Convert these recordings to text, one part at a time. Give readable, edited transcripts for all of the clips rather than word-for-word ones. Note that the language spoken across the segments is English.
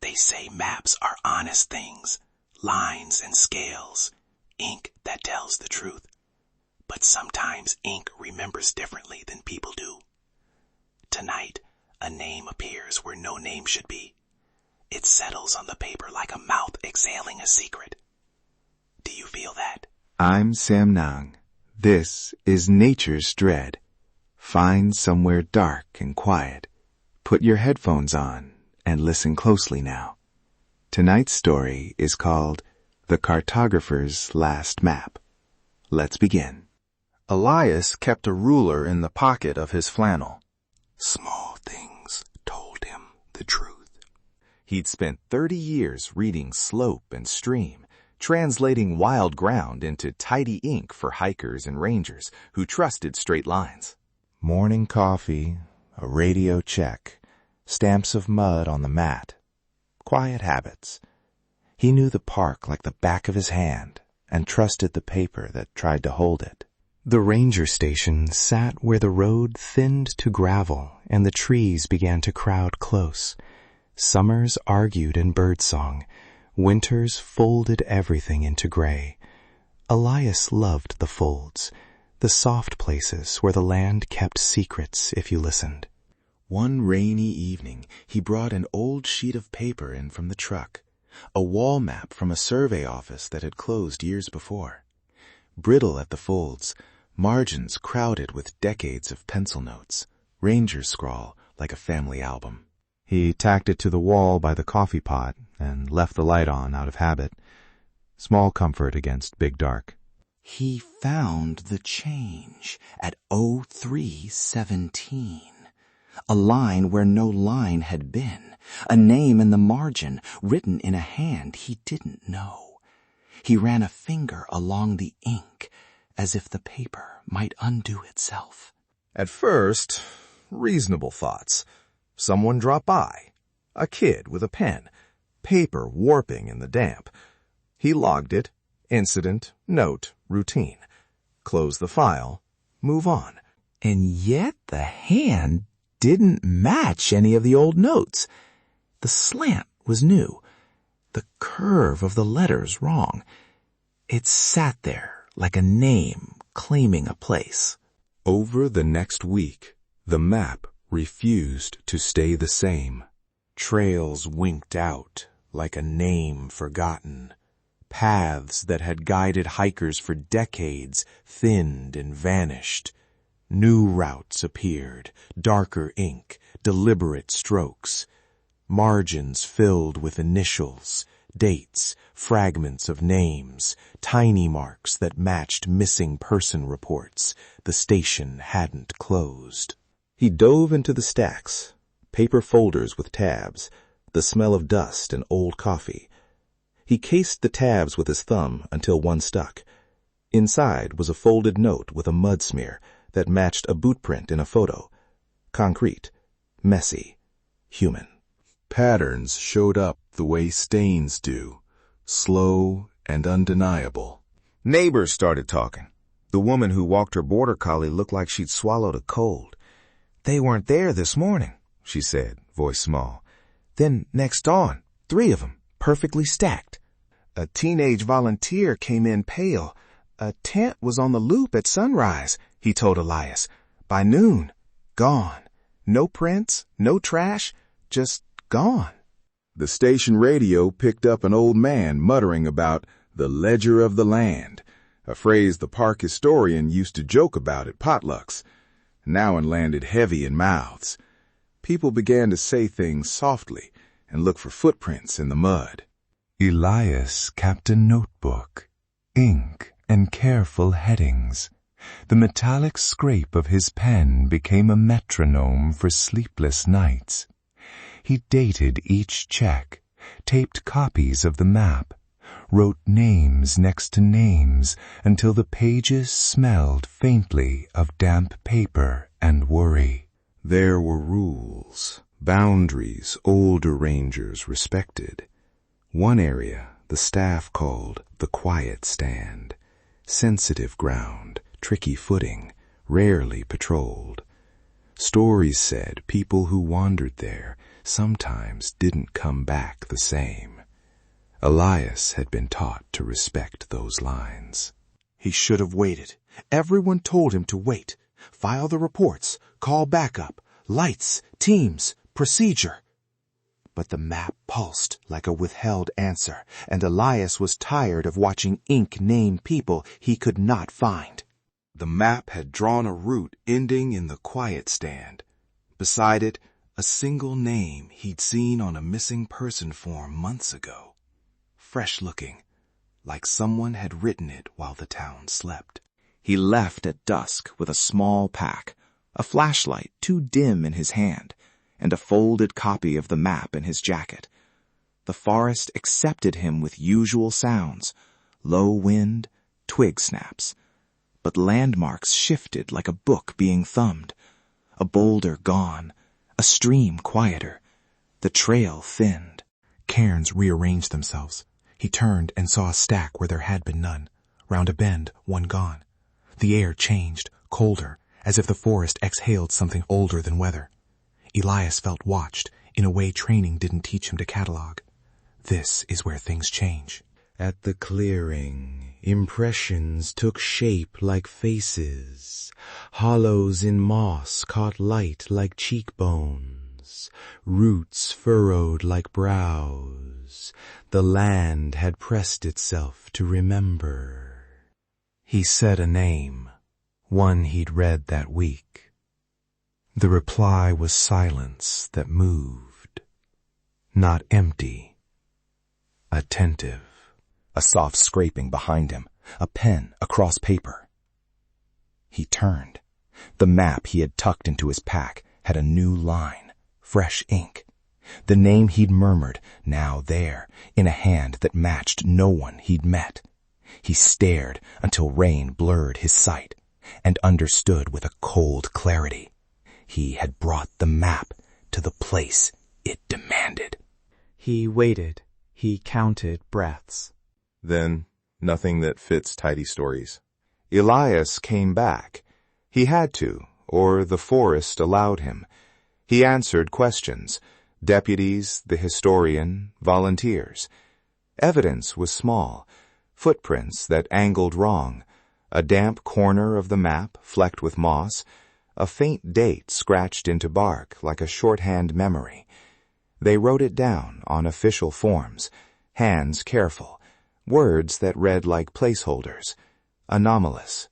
They say maps are honest things, lines and scales, ink that tells the truth. But sometimes ink remembers differently than people do. Tonight, a name appears where no name should be. It settles on the paper like a mouth exhaling a secret. Do you feel that? I'm Samnang. This is Nature's Dread. Find somewhere dark and quiet. Put your headphones on and listen closely now. Tonight's story is called The Cartographer's Last Map. Let's begin. Elias kept a ruler in the pocket of his flannel. Small things told him the truth. He'd spent 30 years reading slope and stream, translating wild ground into tidy ink for hikers and rangers who trusted straight lines. Morning coffee, a radio check, stamps of mud on the mat. Quiet habits. He knew the park like the back of his hand and trusted the paper that tried to hold it. The ranger station sat where the road thinned to gravel and the trees began to crowd close. Summers argued in birdsong. Winters folded everything into gray. Elias loved the folds, the soft places where the land kept secrets if you listened. One rainy evening, he brought an old sheet of paper in from the truck, a wall map from a survey office that had closed years before. Brittle at the folds, margins crowded with decades of pencil notes, ranger scrawl like a family album. He tacked it to the wall by the coffee pot and left the light on out of habit. Small comfort against big dark. He found the change at 0317. A line where no line had been, a name in the margin written in a hand he didn't know. He ran a finger along the ink as if the paper might undo itself. At first, reasonable thoughts. Someone dropped by. A kid with a pen. Paper warping in the damp. He logged it. Incident, note, routine. Close the file. Move on. And yet the hand didn't match any of the old notes. The slant was new. The curve of the letters wrong. It sat there like a name claiming a place. Over the next week, the map refused to stay the same. Trails winked out like a name forgotten. Paths that had guided hikers for decades thinned and vanished. New routes appeared, darker ink, deliberate strokes. Margins filled with initials, dates, fragments of names, tiny marks that matched missing person reports. The station hadn't closed. He dove into the stacks, paper folders with tabs, the smell of dust and old coffee. He cased the tabs with his thumb until one stuck. Inside was a folded note with a mud smear that matched a boot print in a photo. Concrete, messy, human. Patterns showed up the way stains do, slow and undeniable. Neighbors started talking. The woman who walked her border collie looked like she'd swallowed a cold. "They weren't there this morning," she said, voice small. "Then next dawn, 3 of them, perfectly stacked. A teenage volunteer came in pale. A tent was on the loop at sunrise," he told Elias. "By noon, gone. No prints, no trash, just gone." The station radio picked up an old man muttering about the ledger of the land, a phrase the park historian used to joke about at potlucks. Now it landed heavy in mouths. People began to say things softly and look for footprints in the mud. Elias kept a notebook, ink and careful headings. The metallic scrape of his pen became a metronome for sleepless nights. He dated each check, taped copies of the map, wrote names next to names until the pages smelled faintly of damp paper and worry. There were rules, boundaries older rangers respected. One area the staff called the quiet stand, sensitive ground, tricky footing, rarely patrolled. Stories said people who wandered there sometimes didn't come back the same. Elias had been taught to respect those lines. He should have waited. Everyone told him to wait. File the reports, call backup, lights, teams, procedure. But the map pulsed like a withheld answer, and Elias was tired of watching ink name people he could not find. The map had drawn a route ending in the quiet stand. Beside it, a single name he'd seen on a missing person form months ago. Fresh-looking, like someone had written it while the town slept. He left at dusk with a small pack, a flashlight too dim in his hand, and a folded copy of the map in his jacket. The forest accepted him with usual sounds, low wind, twig snaps. But landmarks shifted like a book being thumbed. A boulder gone, a stream quieter, the trail thinned. Cairns rearranged themselves. He turned and saw a stack where there had been none. Round a bend, one gone. The air changed, colder, as if the forest exhaled something older than weather. Elias felt watched in a way training didn't teach him to catalog. This is where things change. At the clearing, impressions took shape like faces. Hollows in moss caught light like cheekbones. Roots furrowed like brows. The land had pressed itself to remember. He said a name, one he'd read that week. The reply was silence that moved. Not empty, attentive. A soft scraping behind him, a pen across paper. He turned. The map he had tucked into his pack had a new line, fresh ink. The name he'd murmured, now there, in a hand that matched no one he'd met. He stared until rain blurred his sight, and understood with a cold clarity. He had brought the map to the place it demanded. He waited. He counted breaths. Then, nothing that fits tidy stories. Elias came back. He had to, or the forest allowed him. He answered questions. Deputies, the historian, volunteers. Evidence was small. Footprints that angled wrong. A damp corner of the map flecked with moss. A faint date scratched into bark like a shorthand memory. They wrote it down on official forms, hands careful. Words that read like placeholders, anomalous.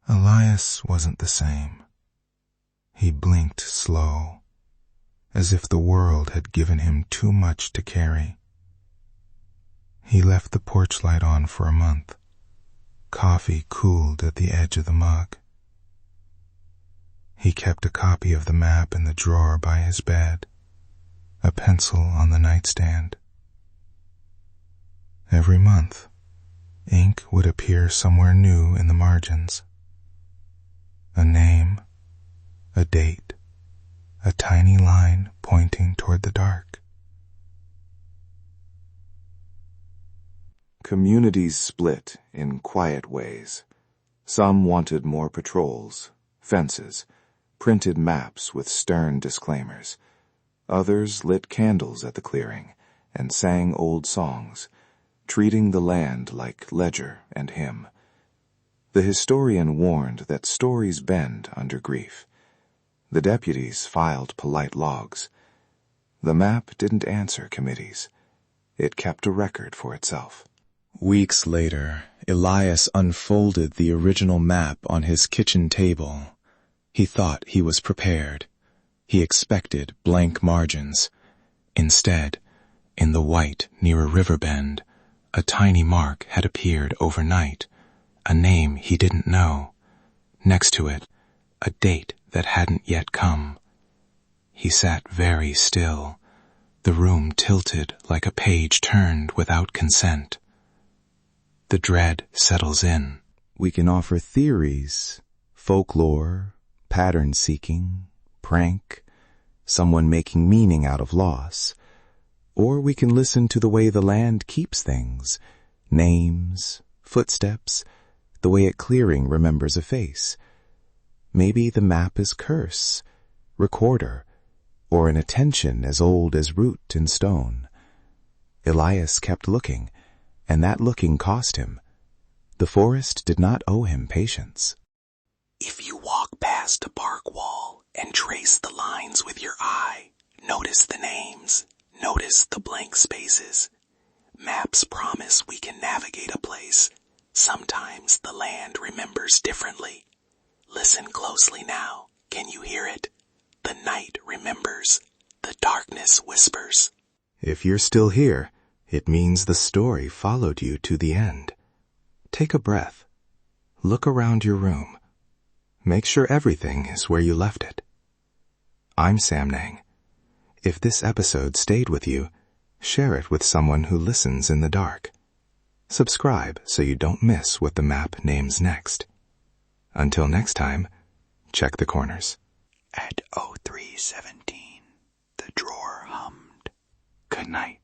Elias wasn't the same. He blinked slow, as if the world had given him too much to carry. He left the porch light on for a month. Coffee cooled at the edge of the mug. He kept a copy of the map in the drawer by his bed, a pencil on the nightstand. Every month, ink would appear somewhere new in the margins. A name, a date, a tiny line pointing toward the dark. Communities split in quiet ways. Some wanted more patrols, fences, printed maps with stern disclaimers. Others lit candles at the clearing and sang old songs, treating the land like ledger and hymn. The historian warned that stories bend under grief. The deputies filed polite logs. The map didn't answer committees. It kept a record for itself. Weeks later, Elias unfolded the original map on his kitchen table. He thought he was prepared. He expected blank margins. Instead, in the white near a river bend, a tiny mark had appeared overnight, a name he didn't know. Next to it, a date that hadn't yet come. He sat very still. The room tilted like a page turned without consent. The dread settles in. We can offer theories, folklore, pattern-seeking, prank, someone making meaning out of loss. Or we can listen to the way the land keeps things, names, footsteps, the way a clearing remembers a face. Maybe the map is curse, recorder, or an attention as old as root and stone. Elias kept looking, and that looking cost him. The forest did not owe him patience. If you walk past a bark wall and trace the lines with your eye, notice the names, notice the blank spaces. Maps promise we can navigate a place. Sometimes the land remembers differently. Listen closely now. Can you hear it? The night remembers. The darkness whispers. If you're still here, it means the story followed you to the end. Take a breath. Look around your room. Make sure everything is where you left it. I'm Samnang. If this episode stayed with you, share it with someone who listens in the dark. Subscribe so you don't miss what the map names next. Until next time, check the corners. At 03:17, the drawer hummed. Good night.